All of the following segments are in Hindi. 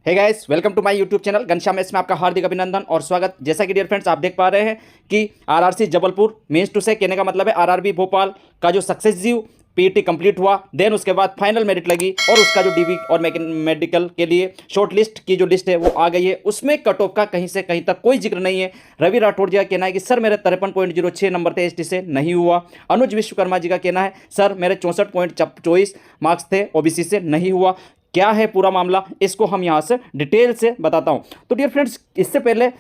Hey guys, welcome to my YouTube channel Ghanshyam S में आपका हार्दिक अभिनंदन और स्वागत। जैसा कि डियर फ्रेंड्स आप देख पा रहे हैं कि आरआरसी जबलपुर मेंस टू से कहने का मतलब है आरआरबी भोपाल का जो सक्सेसिव पीटी कंप्लीट हुआ, देन उसके बाद फाइनल मेरिट लगी और उसका जो डीवी और मेडिकल के लिए शॉर्ट लिस्ट की जो लिस्ट है वो आ गई है। उसमें कट ऑफ का कहीं से कहीं तक कोई जिक्र नहीं है। रवि राठौड़ जी का कहना है कि सर मेरे 53.06 नंबर थे, एसटी से नहीं हुआ। अनुज विश्वकर्मा जी का कहना है सर मेरे 64.24 मार्क्स थे, ओबीसी से नहीं हुआ। क्या है पूरा मामला, इसको हम यहां से डिटेल से बताता हूं। तो डियर फ्रेंड्स, इससे पहले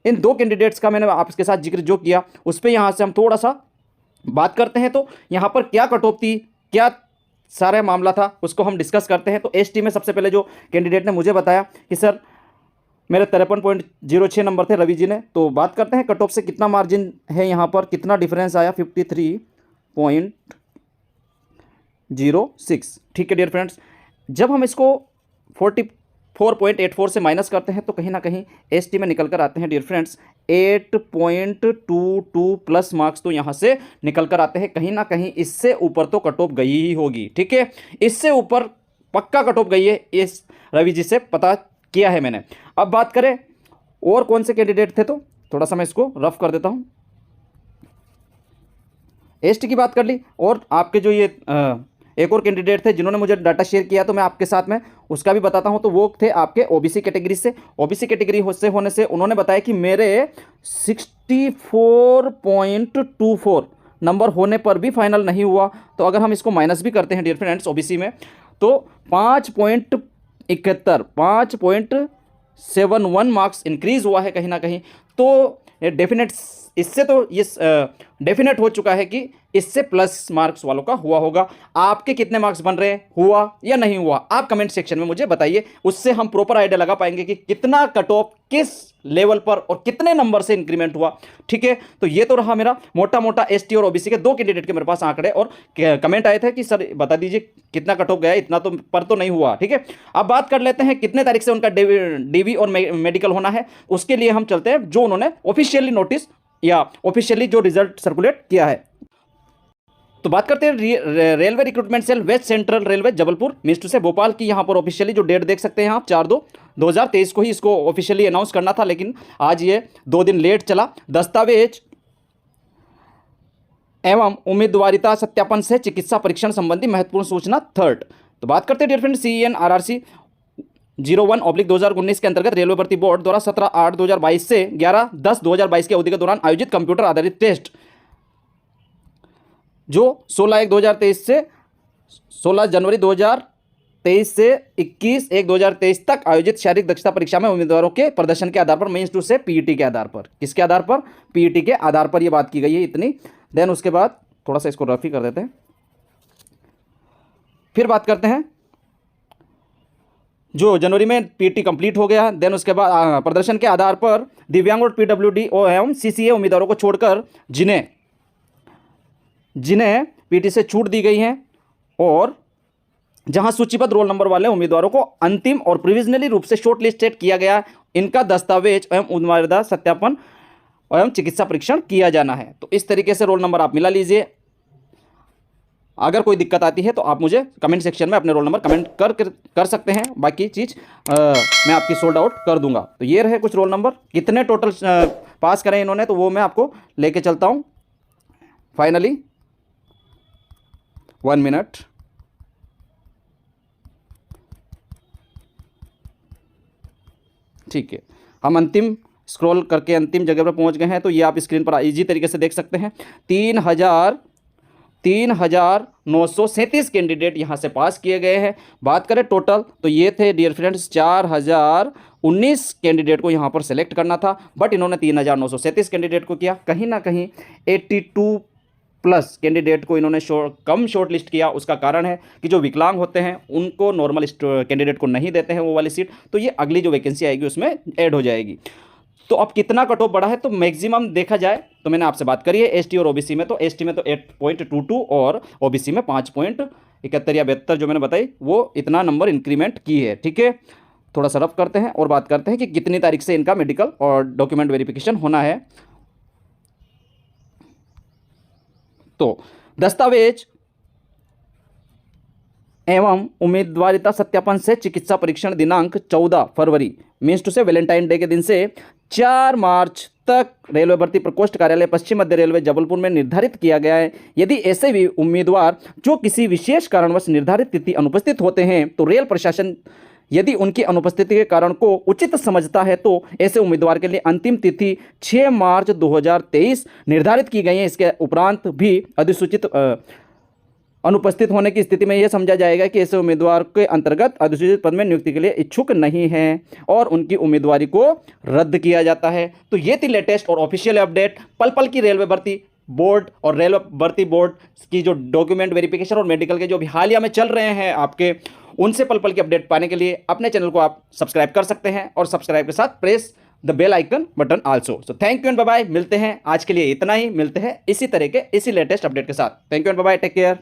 इन दो कैंडिडेट्स का मैंने आपके साथ जिक्र जो किया उस पर यहां से हम थोड़ा सा बात करते हैं। तो यहां पर क्या कटौती थी, क्या सारा मामला था, उसको हम डिस्कस करते हैं। तो एसटी में सबसे पहले जो कैंडिडेट ने मुझे बताया कि सर मेरे 53.06 नंबर थे, रवि जी ने। तो बात करते हैं कट ऑफ से कितना मार्जिन है, यहाँ पर कितना डिफरेंस आया, 53.06। ठीक है डियर फ्रेंड्स, जब हम इसको 44.84 से माइनस करते हैं तो कहीं ना कहीं एसटी में निकल कर आते हैं डियर फ्रेंड्स 8.22 प्लस मार्क्स। तो यहाँ से निकल कर आते हैं, कहीं ना कहीं इससे ऊपर तो कट ऑफ गई ही होगी। ठीक है, इससे ऊपर पक्का कट ऑफ गई है, इस रवि जी से पता किया है मैंने। अब बात करें और कौन से कैंडिडेट थे, तो थोड़ा सा मैं इसको रफ कर देता हूँ। एसटी की बात कर ली, और आपके जो ये एक और कैंडिडेट थे जिन्होंने मुझे डाटा शेयर किया, तो मैं आपके साथ में उसका भी बताता हूं। तो वो थे आपके ओबीसी कैटेगरी से। ओबीसी कैटेगरी से होने से उन्होंने बताया कि मेरे 64.24 नंबर होने पर भी फाइनल नहीं हुआ। तो अगर हम इसको माइनस भी करते हैं डियर फ्रेंड्स ओबीसी में, तो 5.71 मार्क्स इंक्रीज हुआ है कहीं ना कहीं। तो डेफिनेट इससे तो ये डेफिनेट हो चुका है कि इससे प्लस मार्क्स वालों का हुआ होगा। आपके कितने मार्क्स बन रहे हैं, हुआ या नहीं हुआ, आप कमेंट सेक्शन में मुझे बताइए। उससे हम प्रॉपर आइडिया लगा पाएंगे कि कितना कट ऑफ किस लेवल पर और कितने नंबर से इंक्रीमेंट हुआ। ठीक है, तो ये तो रहा मेरा मोटा मोटा एसटी और ओबीसी के दो कैंडिडेट के मेरे पास आंकड़े, और कमेंट आए थे कि सर बता दीजिए कितना कट ऑफ गया, इतना तो पर तो नहीं हुआ। ठीक है, अब बात कर लेते हैं कितने तारीख से उनका डीवी और मेडिकल होना है। उसके लिए हम चलते हैं जो उन्होंने ऑफिशियली नोटिस या ऑफिशियली जो रिजल्ट सर्कुलेट किया है। तो बात करते हैं railway recruitment cell west central railway Jabalpur mister से भोपाल की। यहाँ पर ऑफिशियली जो डेट देख सकते हैं आप 4/2/2023 को ही इसको ऑफिशियली अनाउंस करना था, लेकिन आज ये 2 दिन लेट चला। दस्तावेज एवं उम्मीदवारिता सत्यापन से चिकित्सा परीक्षण संबंधी महत्वपूर्ण सूचना 3rd। तो बात करते हैं डियर फ्रेंड CEN RRC 01/2019 के अंतर्गत रेलवे भर्ती बोर्ड द्वारा 17/8/2022 से 11/10/2022 की अवधि के दौरान आयोजित कंप्यूटर आधारित टेस्ट जो 16/1/2023 से 16 जनवरी 2023 से 21/1/2023 तक आयोजित शारीरिक दक्षता परीक्षा में उम्मीदवारों के प्रदर्शन के आधार पर मेंस टू से पीईटी के आधार पर, किसके आधार पर, पीईटी के आधार पर ये बात की गई है इतनी। देन उसके बाद थोड़ा सा इसको रफ ही कर देते हैं, फिर बात करते हैं जो जनवरी में पीटी कंप्लीट हो गया। देन उसके बाद प्रदर्शन के आधार पर दिव्यांग और PWD एवं CCA उम्मीदवारों को छोड़कर जिन्हें पीटी से छूट दी गई है, और जहां सूचीबद्ध रोल नंबर वाले उम्मीदवारों को अंतिम और प्रोविजनली रूप से शॉर्ट लिस्टेड किया गया, इनका दस्तावेज एवं उम्मीदवार सत्यापन एवं चिकित्सा परीक्षण किया जाना है। तो इस तरीके से रोल नंबर आप मिला लीजिए। अगर कोई दिक्कत आती है तो आप मुझे कमेंट सेक्शन में अपने रोल नंबर कमेंट कर सकते हैं, बाकी चीज़ मैं आपकी सोल्ड आउट कर दूंगा। तो ये रहे कुछ रोल नंबर, कितने टोटल पास करें इन्होंने, तो वो मैं आपको लेके चलता हूँ फाइनली। 1 मिनट। ठीक है, हम अंतिम स्क्रॉल करके अंतिम जगह पर पहुंच गए हैं। तो ये आप स्क्रीन पर इजी तरीके से देख सकते हैं। 3,937 कैंडिडेट यहाँ से पास किए गए हैं। बात करें टोटल, तो ये थे डियर फ्रेंड्स 4,019 कैंडिडेट को यहाँ पर सेलेक्ट करना था, बट इन्होंने 3,937 कैंडिडेट को किया। कहीं ना कहीं 82 प्लस कैंडिडेट को इन्होंने कम शॉर्ट लिस्ट किया। उसका कारण है कि जो विकलांग होते हैं उनको नॉर्मल कैंडिडेट को नहीं देते हैं वो वाली सीट, तो ये अगली जो वैकेंसी आएगी उसमें ऐड हो जाएगी। तो अब कितना कट ऑफ बढ़ा है, तो मैक्सिमम देखा जाए तो मैंने आपसे बात करी है एसटी और ओबीसी में, तो एसटी में तो 8.22 और ओबीसी में 5.71 या 72 जो मैंने बताई, वो इतना नंबर इंक्रीमेंट की है। ठीक है, थोड़ा सा रफ करते हैं और बात करते हैं कि कितनी तारीख से इनका मेडिकल और डॉक्यूमेंट वेरिफिकेशन होना है। तो दस्तावेज एवं उम्मीदवारिता सत्यापन से चिकित्सा परीक्षण दिनांक 14 फरवरी मीन्स टू से वैलेंटाइन डे के दिन से 4 मार्च तक रेलवे भर्ती प्रकोष्ठ कार्यालय पश्चिम मध्य रेलवे जबलपुर में निर्धारित किया गया है। यदि ऐसे भी उम्मीदवार जो किसी विशेष कारणवश निर्धारित तिथि अनुपस्थित होते हैं तो रेल प्रशासन यदि उनकी अनुपस्थिति के कारण को उचित समझता है तो ऐसे उम्मीदवार के लिए अंतिम तिथि 6 मार्च 2023 निर्धारित की गई है। इसके उपरांत भी अधिसूचित अनुपस्थित होने की स्थिति में यह समझा जाएगा कि ऐसे उम्मीदवार के अंतर्गत अधिसूचित पद में नियुक्ति के लिए इच्छुक नहीं है और उनकी उम्मीदवारी को रद्द किया जाता है। तो ये थी लेटेस्ट और ऑफिशियल अपडेट पल पल की रेलवे भर्ती बोर्ड और रेलवे भर्ती बोर्ड की जो डॉक्यूमेंट वेरिफिकेशन और मेडिकल के जो भी हालिया में चल रहे हैं आपके, उनसे पल पल की अपडेट पाने के लिए अपने चैनल को आप सब्सक्राइब कर सकते हैं और सब्सक्राइब के साथ press the bell icon button also. So thank you and bye bye. मिलते हैं आज के लिए इतना ही, मिलते हैं इसी तरह के इसी लेटेस्ट अपडेट के साथ। Thank you and bye bye, take care.